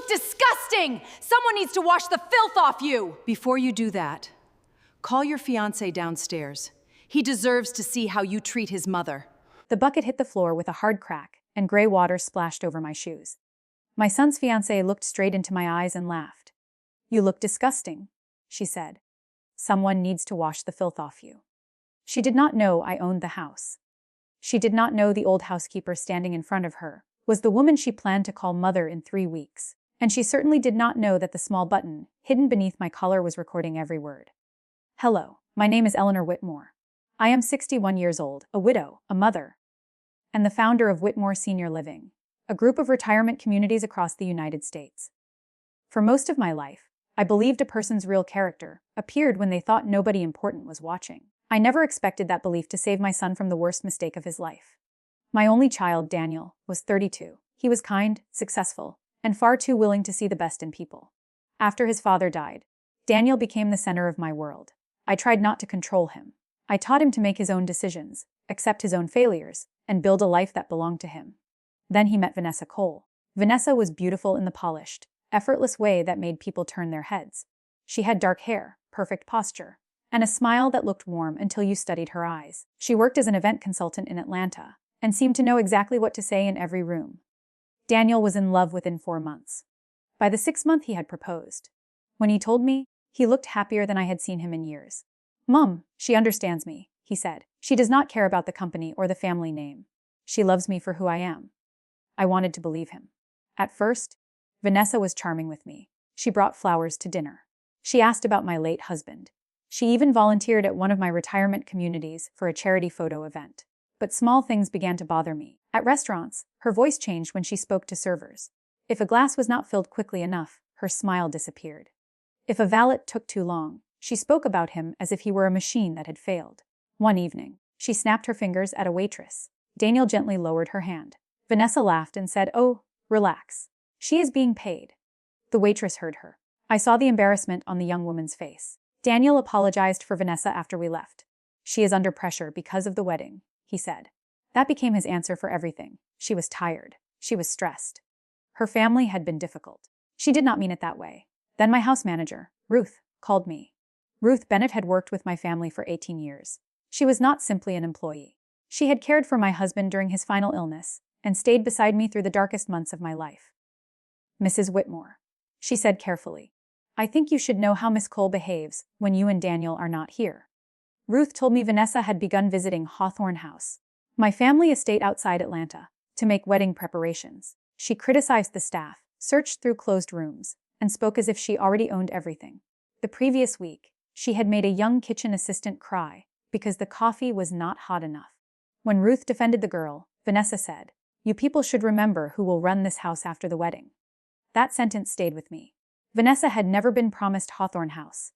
look disgusting! Someone needs to wash the filth off you! Before you do that, call your fiancé downstairs. He deserves to see how you treat his mother. The bucket hit the floor with a hard crack, and gray water splashed over my shoes. My son's fiancée looked straight into my eyes and laughed. "You look disgusting," she said. "Someone needs to wash the filth off you." She did not know I owned the house. She did not know the old housekeeper standing in front of her was the woman she planned to call mother in 3 weeks, and she certainly did not know that the small button hidden beneath my collar was recording every word. "Hello, my name is Eleanor Whitmore. I am 61 years old, a widow, a mother, and the founder of Whitmore Senior Living, a group of retirement communities across the United States. For most of my life, I believed a person's real character appeared when they thought nobody important was watching. I never expected that belief to save my son from the worst mistake of his life. My only child, Daniel, was 32. He was kind, successful, and far too willing to see the best in people. After his father died, Daniel became the center of my world. I tried not to control him. I taught him to make his own decisions, accept his own failures, and build a life that belonged to him. Then he met Vanessa Cole. Vanessa was beautiful in the polished, effortless way that made people turn their heads. She had dark hair, perfect posture, and a smile that looked warm until you studied her eyes. She worked as an event consultant in Atlanta and seemed to know exactly what to say in every room. Daniel was in love within 4 months. By the 6th month, he had proposed. When he told me, he looked happier than I had seen him in years. "Mom, she understands me," he said. "She does not care about the company or the family name. She loves me for who I am." I wanted to believe him. At first, Vanessa was charming with me. She brought flowers to dinner. She asked about my late husband. She even volunteered at one of my retirement communities for a charity photo event. But small things began to bother me. At restaurants, her voice changed when she spoke to servers. If a glass was not filled quickly enough, her smile disappeared. If a valet took too long, she spoke about him as if he were a machine that had failed. One evening, she snapped her fingers at a waitress. Daniel gently lowered her hand. Vanessa laughed and said, "Oh, relax. She is being paid." The waitress heard her. I saw the embarrassment on the young woman's face. Daniel apologized for Vanessa after we left. "She is under pressure because of the wedding," he said. That became his answer for everything. She was tired. She was stressed. Her family had been difficult. She did not mean it that way. Then my house manager, Ruth, called me. Ruth Bennett had worked with my family for 18 years. She was not simply an employee. She had cared for my husband during his final illness and stayed beside me through the darkest months of my life. "Mrs. Whitmore," she said carefully, "I think you should know how Miss Cole behaves when you and Daniel are not here." Ruth told me Vanessa had begun visiting Hawthorne House, my family estate outside Atlanta, to make wedding preparations. She criticized the staff, searched through closed rooms, and spoke as if she already owned everything. The previous week, she had made a young kitchen assistant cry because the coffee was not hot enough. When Ruth defended the girl, Vanessa said, "You people should remember who will run this house after the wedding." That sentence stayed with me. Vanessa had never been promised Hawthorne House.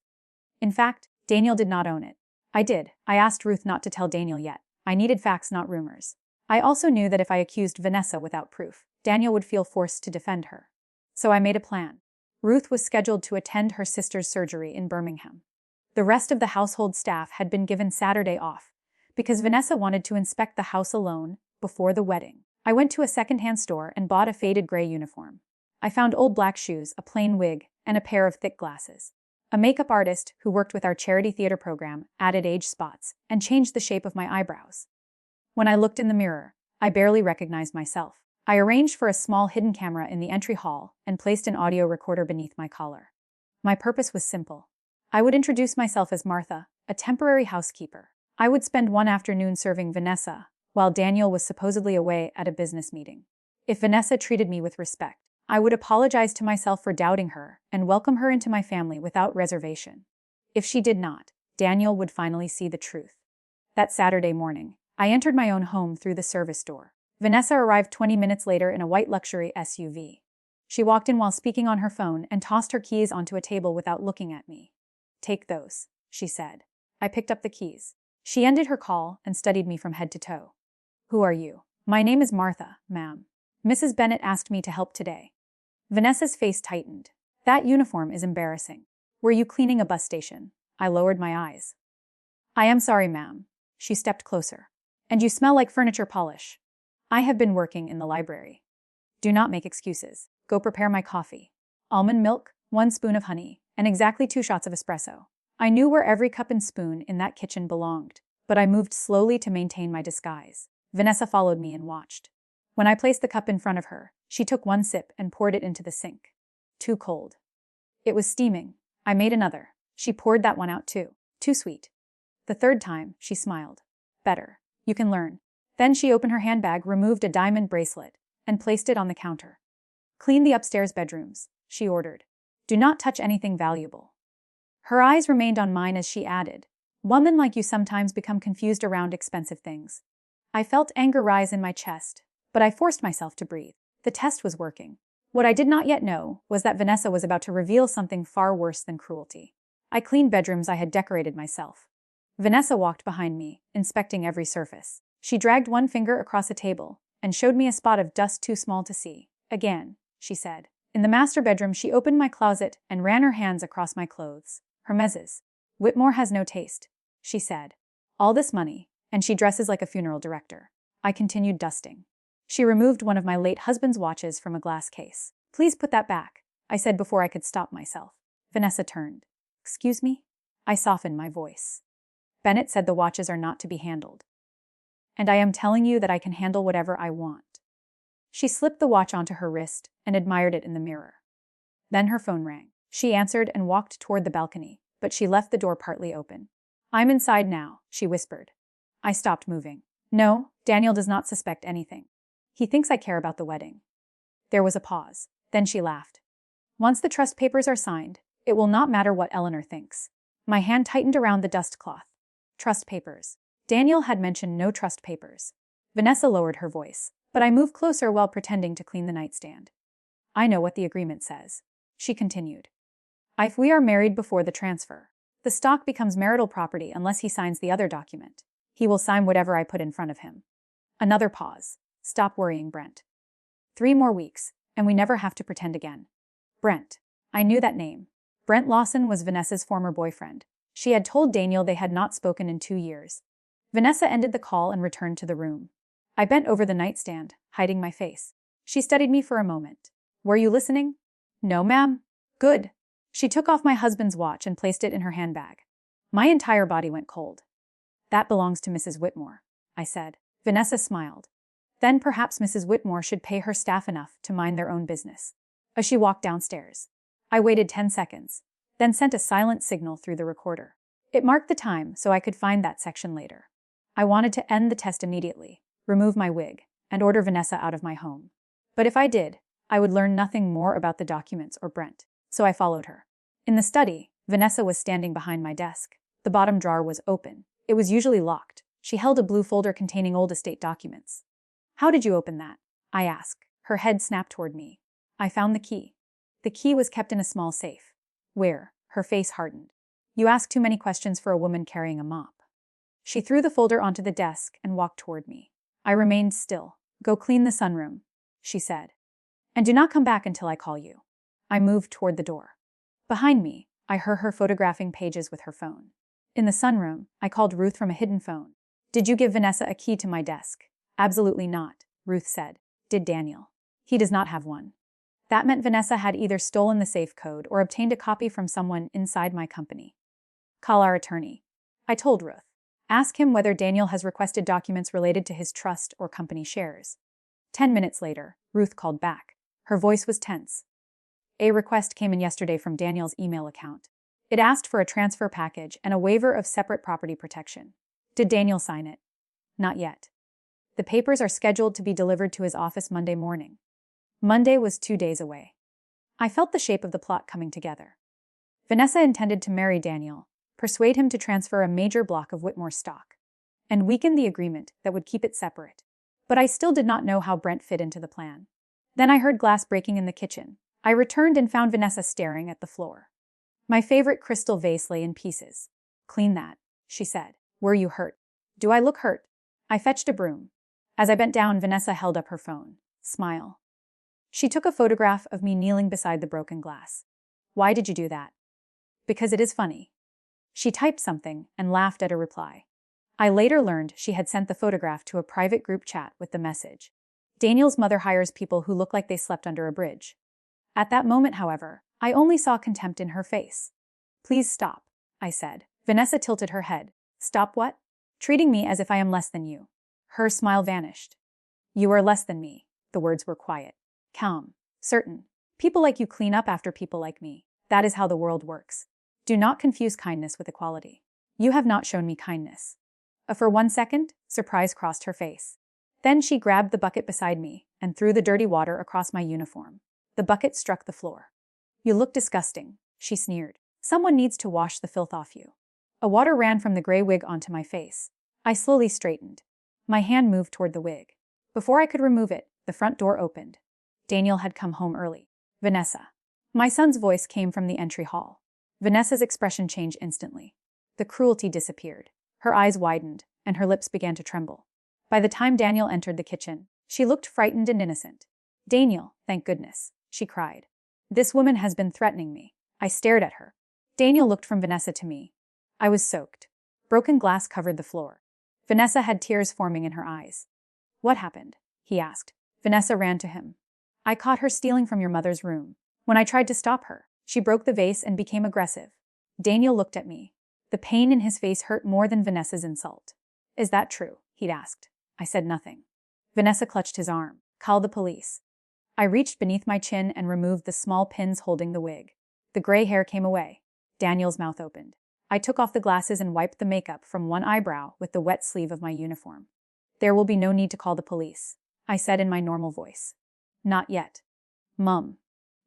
In fact, Daniel did not own it. I did. I asked Ruth not to tell Daniel yet. I needed facts, not rumors. I also knew that if I accused Vanessa without proof, Daniel would feel forced to defend her. So I made a plan. Ruth was scheduled to attend her sister's surgery in Birmingham. The rest of the household staff had been given Saturday off because Vanessa wanted to inspect the house alone before the wedding. I went to a secondhand store and bought a faded gray uniform. I found old black shoes, a plain wig, and a pair of thick glasses. A makeup artist who worked with our charity theater program added age spots and changed the shape of my eyebrows. When I looked in the mirror, I barely recognized myself. I arranged for a small hidden camera in the entry hall and placed an audio recorder beneath my collar. My purpose was simple. I would introduce myself as Martha, a temporary housekeeper. I would spend one afternoon serving Vanessa, while Daniel was supposedly away at a business meeting. If Vanessa treated me with respect, I would apologize to myself for doubting her and welcome her into my family without reservation. If she did not, Daniel would finally see the truth. That Saturday morning, I entered my own home through the service door. Vanessa arrived 20 minutes later in a white luxury SUV. She walked in while speaking on her phone and tossed her keys onto a table without looking at me. "Take those," she said. I picked up the keys. She ended her call and studied me from head to toe. "Who are you?" "My name is Martha, ma'am. Mrs. Bennett asked me to help today." Vanessa's face tightened. "That uniform is embarrassing. Were you cleaning a bus station?" I lowered my eyes. "I am sorry, ma'am." She stepped closer. "And you smell like furniture polish." "I have been working in the library." "Do not make excuses. Go prepare my coffee." almond milk, 1 spoon of honey, and exactly 2 shots of espresso. I knew where every cup and spoon in that kitchen belonged, but I moved slowly to maintain my disguise. Vanessa followed me and watched. When I placed the cup in front of her, she took 1 sip and poured it into the sink. Too cold. It was steaming. I made another. She poured that one out too. Too sweet. The 3rd time, she smiled. Better. You can learn. Then she opened her handbag, removed a diamond bracelet, and placed it on the counter. Clean the upstairs bedrooms, she ordered. Do not touch anything valuable. Her eyes remained on mine as she added, women like you sometimes become confused around expensive things. I felt anger rise in my chest, but I forced myself to breathe. The test was working. What I did not yet know was that Vanessa was about to reveal something far worse than cruelty. I cleaned bedrooms I had decorated myself. Vanessa walked behind me, inspecting every surface. She dragged 1 finger across a table and showed me a spot of dust too small to see. Again, she said. In the master bedroom, she opened my closet and ran her hands across my clothes. Hermeses. Whitmore has no taste, she said. All this money, and she dresses like a funeral director. I continued dusting. She removed one of my late husband's watches from a glass case. Please put that back, I said before I could stop myself. Vanessa turned. Excuse me? I softened my voice. Bennett said the watches are not to be handled. And I am telling you that I can handle whatever I want. She slipped the watch onto her wrist and admired it in the mirror. Then her phone rang. She answered and walked toward the balcony, but she left the door partly open. I'm inside now, she whispered. I stopped moving. No, Daniel does not suspect anything. He thinks I care about the wedding. There was a pause. Then she laughed. Once the trust papers are signed, it will not matter what Eleanor thinks. My hand tightened around the dust cloth. Trust papers. Daniel had mentioned no trust papers. Vanessa lowered her voice, but I moved closer while pretending to clean the nightstand. I know what the agreement says, she continued. If we are married before the transfer, the stock becomes marital property unless he signs the other document. He will sign whatever I put in front of him. Another pause. Stop worrying, Brent. 3 more weeks, and we never have to pretend again. Brent. I knew that name. Brent Lawson was Vanessa's former boyfriend. She had told Daniel they had not spoken in 2 years. Vanessa ended the call and returned to the room. I bent over the nightstand, hiding my face. She studied me for a moment. Were you listening? No, ma'am. Good. She took off my husband's watch and placed it in her handbag. My entire body went cold. That belongs to Mrs. Whitmore, I said. Vanessa smiled. Then perhaps Mrs. Whitmore should pay her staff enough to mind their own business. As she walked downstairs, I waited 10 seconds, then sent a silent signal through the recorder. It marked the time so I could find that section later. I wanted to end the test immediately, remove my wig, and order Vanessa out of my home. But if I did, I would learn nothing more about the documents or Brent, so I followed her. In the study, Vanessa was standing behind my desk. The bottom drawer was open. It was usually locked. She held a blue folder containing old estate documents. How did you open that? I asked. Her head snapped toward me. I found the key. The key was kept in a small safe. Where? Her face hardened. You ask too many questions for a woman carrying a mop. She threw the folder onto the desk and walked toward me. I remained still. Go clean the sunroom, she said. And do not come back until I call you. I moved toward the door. Behind me, I heard her photographing pages with her phone. In the sunroom, I called Ruth from a hidden phone. Did you give Vanessa a key to my desk? Absolutely not, Ruth said. Did Daniel? He does not have one. That meant Vanessa had either stolen the safe code or obtained a copy from someone inside my company. Call our attorney. I told Ruth. Ask him whether Daniel has requested documents related to his trust or company shares. 10 minutes later, Ruth called back. Her voice was tense. A request came in yesterday from Daniel's email account. It asked for a transfer package and a waiver of separate property protection. Did Daniel sign it? Not yet. The papers are scheduled to be delivered to his office Monday morning. Monday was 2 days away. I felt the shape of the plot coming together. Vanessa intended to marry Daniel, persuade him to transfer a major block of Whitmore stock, and weaken the agreement that would keep it separate. But I still did not know how Brent fit into the plan. Then I heard glass breaking in the kitchen. I returned and found Vanessa staring at the floor. My favorite crystal vase lay in pieces. Clean that, she said. Were you hurt? Do I look hurt? I fetched a broom. As I bent down, Vanessa held up her phone. Smile. She took a photograph of me kneeling beside the broken glass. Why did you do that? Because it is funny. She typed something and laughed at a reply. I later learned she had sent the photograph to a private group chat with the message. Daniel's mother hires people who look like they slept under a bridge. At that moment, however, I only saw contempt in her face. Please stop, I said. Vanessa tilted her head. Stop what? Treating me as if I am less than you. Her smile vanished. You are less than me. The words were quiet, calm, certain. People like you clean up after people like me. That is how the world works. Do not confuse kindness with equality. You have not shown me kindness. For 1 second, surprise crossed her face. Then she grabbed the bucket beside me and threw the dirty water across my uniform. The bucket struck the floor. You look disgusting, she sneered. Someone needs to wash the filth off you. A water ran from the gray wig onto my face. I slowly straightened. My hand moved toward the wig. Before I could remove it, the front door opened. Daniel had come home early. Vanessa. My son's voice came from the entry hall. Vanessa's expression changed instantly. The cruelty disappeared. Her eyes widened, and her lips began to tremble. By the time Daniel entered the kitchen, she looked frightened and innocent. Daniel, thank goodness, she cried. This woman has been threatening me. I stared at her. Daniel looked from Vanessa to me. I was soaked. Broken glass covered the floor. Vanessa had tears forming in her eyes. What happened? He asked. Vanessa ran to him. I caught her stealing from your mother's room. When I tried to stop her, she broke the vase and became aggressive. Daniel looked at me. The pain in his face hurt more than Vanessa's insult. Is that true? He'd asked. I said nothing. Vanessa clutched his arm. Call the police. I reached beneath my chin and removed the small pins holding the wig. The gray hair came away. Daniel's mouth opened. I took off the glasses and wiped the makeup from one eyebrow with the wet sleeve of my uniform. There will be no need to call the police, I said in my normal voice. Not yet. Mum.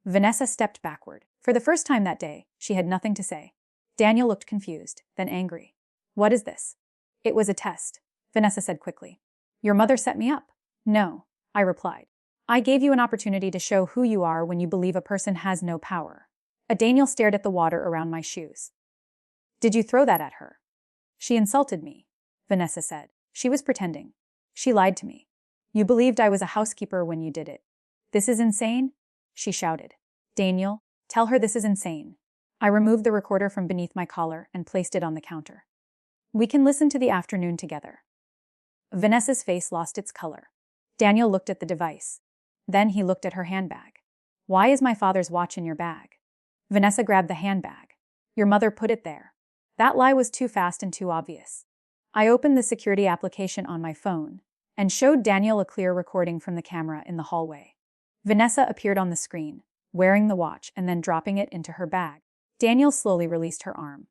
Vanessa stepped backward. For the first time that day, she had nothing to say. Daniel looked confused, then angry. What is this? It was a test, Vanessa said quickly. Your mother set me up. No, I replied. I gave you an opportunity to show who you are when you believe a person has no power. Daniel stared at the water around my shoes. Did you throw that at her? She insulted me, Vanessa said. She was pretending. She lied to me. You believed I was a housekeeper when you did it. This is insane? She shouted. Daniel, tell her this is insane. I removed the recorder from beneath my collar and placed it on the counter. We can listen to the afternoon together. Vanessa's face lost its color. Daniel looked at the device. Then he looked at her handbag. Why is my father's watch in your bag? Vanessa grabbed the handbag. Your mother put it there. That lie was too fast and too obvious. I opened the security application on my phone and showed Daniel a clear recording from the camera in the hallway. Vanessa appeared on the screen, wearing the watch and then dropping it into her bag. Daniel slowly released her arm.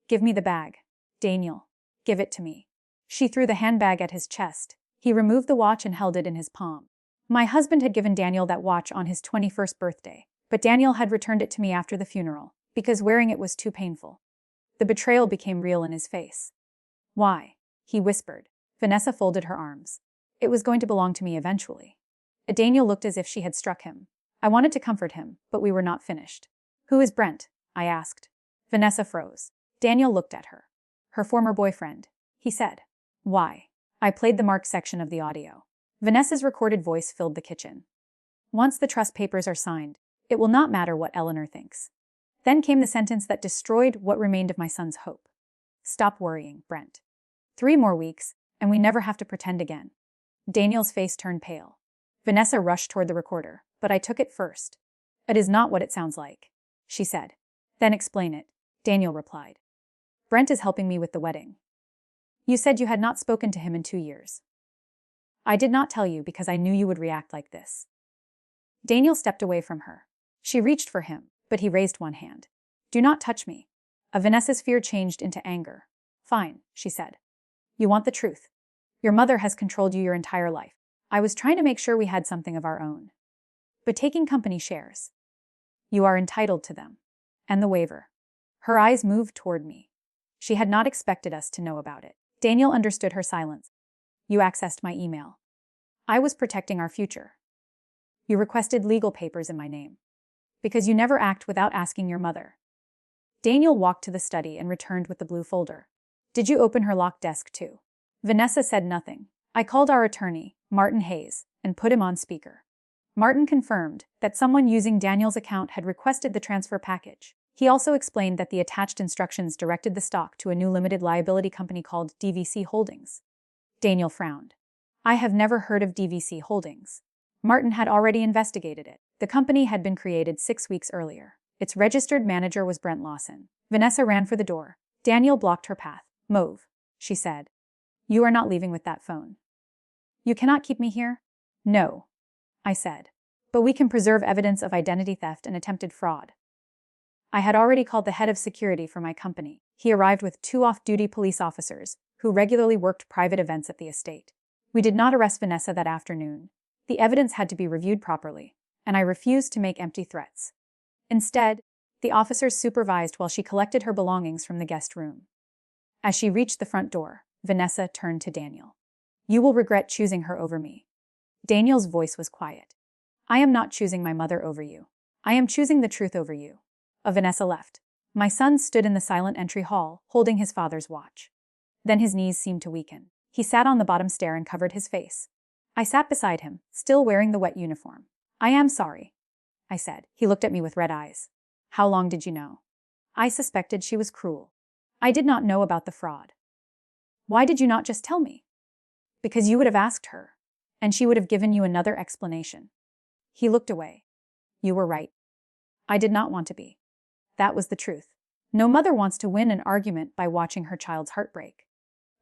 Give me the bag. Daniel, give it to me. She threw the handbag at his chest. He removed the watch and held it in his palm. My husband had given Daniel that watch on his 21st birthday, but Daniel had returned it to me after the funeral, because wearing it was too painful. The betrayal became real in his face. Why? He whispered. Vanessa folded her arms. It was going to belong to me eventually. Daniel looked as if she had struck him. I wanted to comfort him, but we were not finished. Who is Brent? I asked. Vanessa froze. Daniel looked at her. Her former boyfriend, he said. Why? I played the marked section of the audio. Vanessa's recorded voice filled the kitchen. Once the trust papers are signed, it will not matter what Eleanor thinks. Then came the sentence that destroyed what remained of my son's hope. Stop worrying, Brent. 3 more weeks, and we never have to pretend again. Daniel's face turned pale. Vanessa rushed toward the recorder, but I took it first. It is not what it sounds like, she said. Then explain it, Daniel replied. Brent is helping me with the wedding. You said you had not spoken to him in 2 years. I did not tell you because I knew you would react like this. Daniel stepped away from her. She reached for him, but he raised one hand. Do not touch me. Vanessa's fear changed into anger. Fine, she said. You want the truth. Your mother has controlled you your entire life. I was trying to make sure we had something of our own. But taking company shares. You are entitled to them. And the waiver. Her eyes moved toward me. She had not expected us to know about it. Daniel understood her silence. You accessed my email. I was protecting our future. You requested legal papers in my name. Because you never act without asking your mother. Daniel walked to the study and returned with the blue folder. Did you open her locked desk too? Vanessa said nothing. I called our attorney, Martin Hayes, and put him on speaker. Martin confirmed that someone using Daniel's account had requested the transfer package. He also explained that the attached instructions directed the stock to a new limited liability company called DVC Holdings. Daniel frowned. I have never heard of DVC Holdings. Martin had already investigated it. The company had been created 6 weeks earlier. Its registered manager was Brent Lawson. Vanessa ran for the door. Daniel blocked her path. "Move," she said. "You are not leaving with that phone." "You cannot keep me here?" "No," I said. "But we can preserve evidence of identity theft and attempted fraud." I had already called the head of security for my company. He arrived with 2 off-duty police officers who regularly worked private events at the estate. We did not arrest Vanessa that afternoon. The evidence had to be reviewed properly, and I refused to make empty threats. Instead, the officers supervised while she collected her belongings from the guest room. As she reached the front door, Vanessa turned to Daniel. "You will regret choosing her over me." Daniel's voice was quiet. "I am not choosing my mother over you. I am choosing the truth over you." Vanessa left. My son stood in the silent entry hall, holding his father's watch. Then his knees seemed to weaken. He sat on the bottom stair and covered his face. I sat beside him, still wearing the wet uniform. "I am sorry," I said. He looked at me with red eyes. "How long did you know?" "I suspected she was cruel. I did not know about the fraud." "Why did you not just tell me?" "Because you would have asked her, and she would have given you another explanation." He looked away. "You were right. I did not want to be." That was the truth. No mother wants to win an argument by watching her child's heartbreak.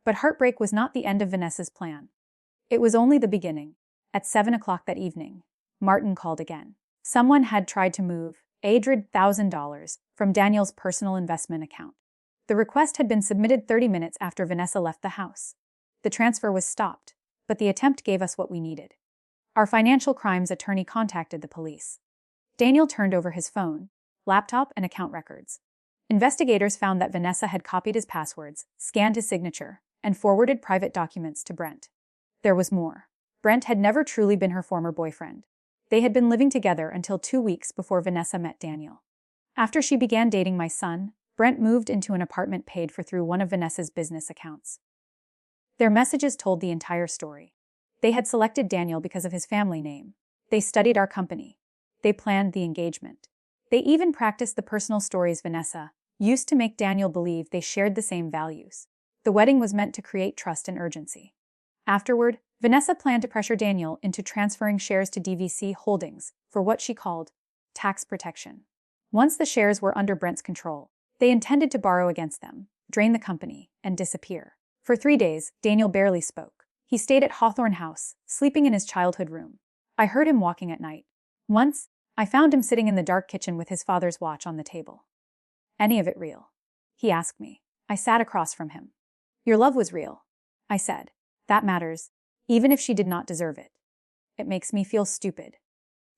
But heartbreak was not the end of Vanessa's plan. It was only the beginning. At 7 o'clock that evening, Martin called again. Someone had tried to move $800,000 from Daniel's personal investment account. The request had been submitted 30 minutes after Vanessa left the house. The transfer was stopped, but the attempt gave us what we needed. Our financial crimes attorney contacted the police. Daniel turned over his phone, laptop, and account records. Investigators found that Vanessa had copied his passwords, scanned his signature, and forwarded private documents to Brent. There was more. Brent had never truly been her former boyfriend. They had been living together until 2 weeks before Vanessa met Daniel. After she began dating my son, Brent moved into an apartment paid for through one of Vanessa's business accounts. Their messages told the entire story. They had selected Daniel because of his family name. They studied our company. They planned the engagement. They even practiced the personal stories Vanessa used to make Daniel believe they shared the same values. The wedding was meant to create trust and urgency. Afterward, Vanessa planned to pressure Daniel into transferring shares to DVC Holdings for what she called tax protection. Once the shares were under Brent's control, they intended to borrow against them, drain the company, and disappear. For 3 days, Daniel barely spoke. He stayed at Hawthorne House, sleeping in his childhood room. I heard him walking at night. Once, I found him sitting in the dark kitchen with his father's watch on the table. "Any of it real?" he asked me. I sat across from him. "Your love was real," I said. "That matters, even if she did not deserve it. It makes me feel stupid.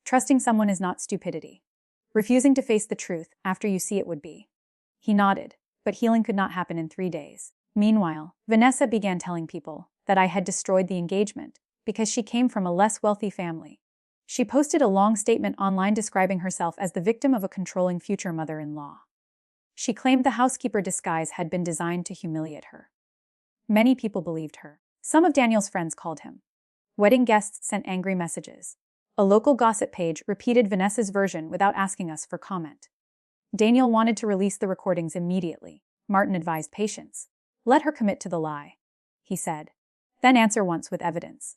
Trusting someone is not stupidity. Refusing to face the truth after you see it would be." He nodded, but healing could not happen in 3 days. Meanwhile, Vanessa began telling people that I had destroyed the engagement because she came from a less wealthy family. She posted a long statement online describing herself as the victim of a controlling future mother-in-law. She claimed the housekeeper disguise had been designed to humiliate her. Many people believed her. Some of Daniel's friends called him. Wedding guests sent angry messages. A local gossip page repeated Vanessa's version without asking us for comment. Daniel wanted to release the recordings immediately. Martin advised patience. "Let her commit to the lie," he said. "Then answer once with evidence."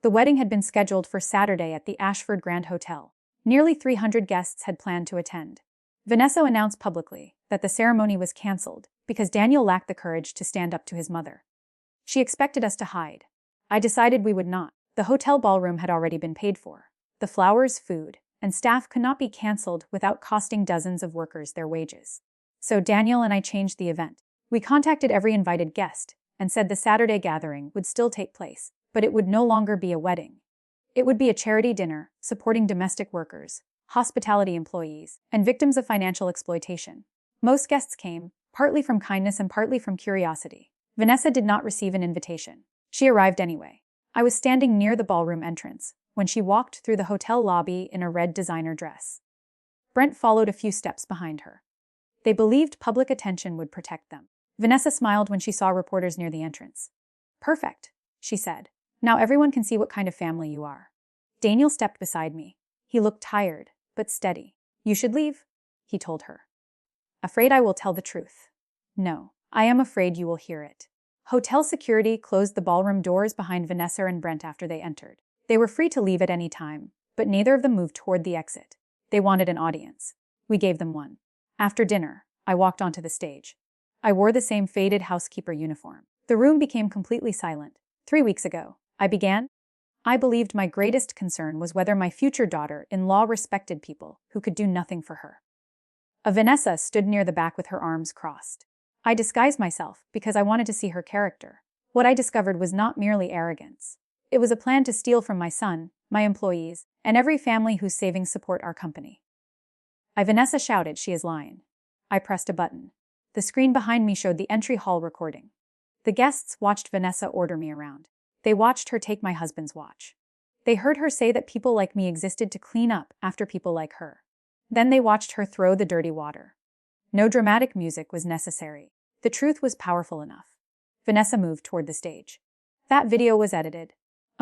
The wedding had been scheduled for Saturday at the Ashford Grand Hotel. Nearly 300 guests had planned to attend. Vanessa announced publicly that the ceremony was cancelled because Daniel lacked the courage to stand up to his mother. She expected us to hide. I decided we would not. The hotel ballroom had already been paid for. The flowers, food, and staff could not be cancelled without costing dozens of workers their wages. So Daniel and I changed the event. We contacted every invited guest and said the Saturday gathering would still take place, but it would no longer be a wedding. It would be a charity dinner supporting domestic workers, hospitality employees, and victims of financial exploitation. Most guests came, partly from kindness and partly from curiosity. Vanessa did not receive an invitation. She arrived anyway. I was standing near the ballroom entrance when she walked through the hotel lobby in a red designer dress. Brent followed a few steps behind her. They believed public attention would protect them. Vanessa smiled when she saw reporters near the entrance. "Perfect," she said. "Now everyone can see what kind of family you are." Daniel stepped beside me. He looked tired, but steady. "You should leave," he told her. "Afraid I will tell the truth?" "No, I am afraid you will hear it." Hotel security closed the ballroom doors behind Vanessa and Brent after they entered. They were free to leave at any time, but neither of them moved toward the exit. They wanted an audience. We gave them one. After dinner, I walked onto the stage. I wore the same faded housekeeper uniform. The room became completely silent. 3 weeks ago, I began. I believed my greatest concern was whether my future daughter-in-law respected people who could do nothing for her. Vanessa stood near the back with her arms crossed. I disguised myself because I wanted to see her character. What I discovered was not merely arrogance. It was a plan to steal from my son, my employees, and every family whose savings support our company. Vanessa shouted, "She is lying." I pressed a button. The screen behind me showed the entry hall recording. The guests watched Vanessa order me around. They watched her take my husband's watch. They heard her say that people like me existed to clean up after people like her. Then they watched her throw the dirty water. No dramatic music was necessary. The truth was powerful enough. Vanessa moved toward the stage. That video was edited.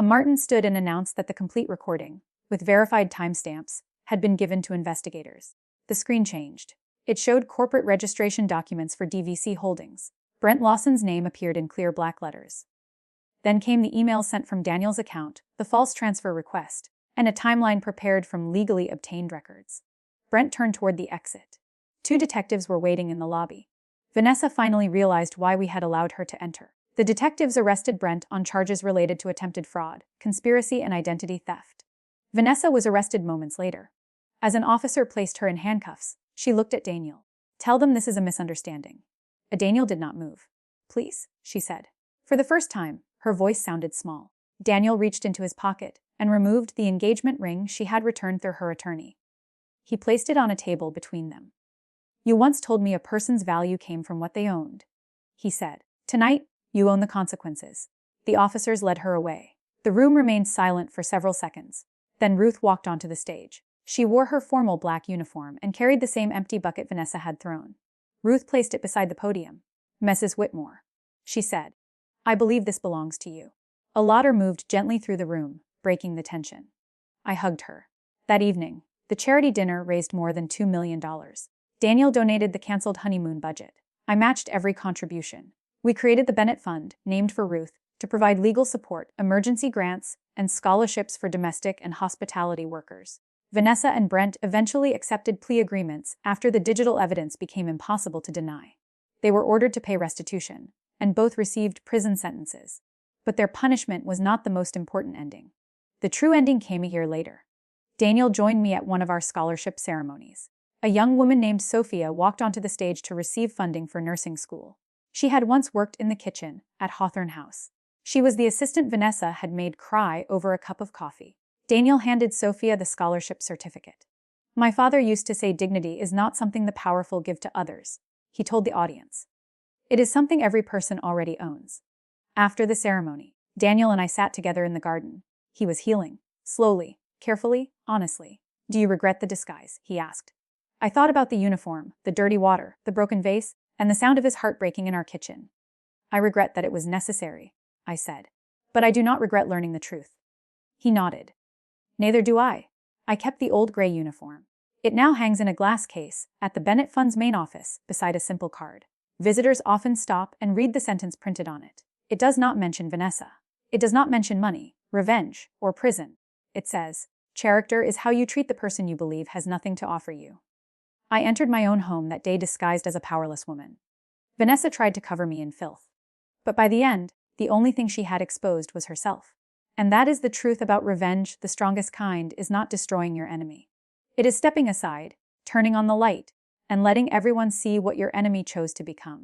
Martin stood and announced that the complete recording, with verified timestamps, had been given to investigators. The screen changed. It showed corporate registration documents for DVC Holdings. Brent Lawson's name appeared in clear black letters. Then came the email sent from Daniel's account, the false transfer request, and a timeline prepared from legally obtained records. Brent turned toward the exit. 2 detectives were waiting in the lobby. Vanessa finally realized why we had allowed her to enter. The detectives arrested Brent on charges related to attempted fraud, conspiracy, and identity theft. Vanessa was arrested moments later. As an officer placed her in handcuffs, she looked at Daniel. "Tell them this is a misunderstanding." Daniel did not move. "Please," she said. For the first time, her voice sounded small. Daniel reached into his pocket and removed the engagement ring she had returned through her attorney. He placed it on a table between them. "You once told me a person's value came from what they owned," he said. "Tonight, you own the consequences." The officers led her away. The room remained silent for several seconds. Then Ruth walked onto the stage. She wore her formal black uniform and carried the same empty bucket Vanessa had thrown. Ruth placed it beside the podium. "Mrs. Whitmore," she said, "I believe this belongs to you." A lauder moved gently through the room, breaking the tension. I hugged her. That evening, the charity dinner raised more than $2 million. Daniel donated the canceled honeymoon budget. I matched every contribution. We created the Bennett Fund, named for Ruth, to provide legal support, emergency grants, and scholarships for domestic and hospitality workers. Vanessa and Brent eventually accepted plea agreements after the digital evidence became impossible to deny. They were ordered to pay restitution, and both received prison sentences. But their punishment was not the most important ending. The true ending came a year later. Daniel joined me at one of our scholarship ceremonies. A young woman named Sophia walked onto the stage to receive funding for nursing school. She had once worked in the kitchen at Hawthorne House. She was the assistant Vanessa had made cry over a cup of coffee. Daniel handed Sophia the scholarship certificate. "My father used to say dignity is not something the powerful give to others," he told the audience. "It is something every person already owns." After the ceremony, Daniel and I sat together in the garden. He was healing, slowly, carefully, honestly. "Do you regret the disguise?" he asked. I thought about the uniform, the dirty water, the broken vase, and the sound of his heart breaking in our kitchen. "I regret that it was necessary," I said. "But I do not regret learning the truth." He nodded. "Neither do I." I kept the old gray uniform. It now hangs in a glass case at the Bennett Fund's main office beside a simple card. Visitors often stop and read the sentence printed on it. It does not mention Vanessa. It does not mention money, revenge, or prison. It says, "Character is how you treat the person you believe has nothing to offer you." I entered my own home that day disguised as a powerless woman. Vanessa tried to cover me in filth. But by the end, the only thing she had exposed was herself. And that is the truth about revenge. The strongest kind is not destroying your enemy. It is stepping aside, turning on the light, and letting everyone see what your enemy chose to become.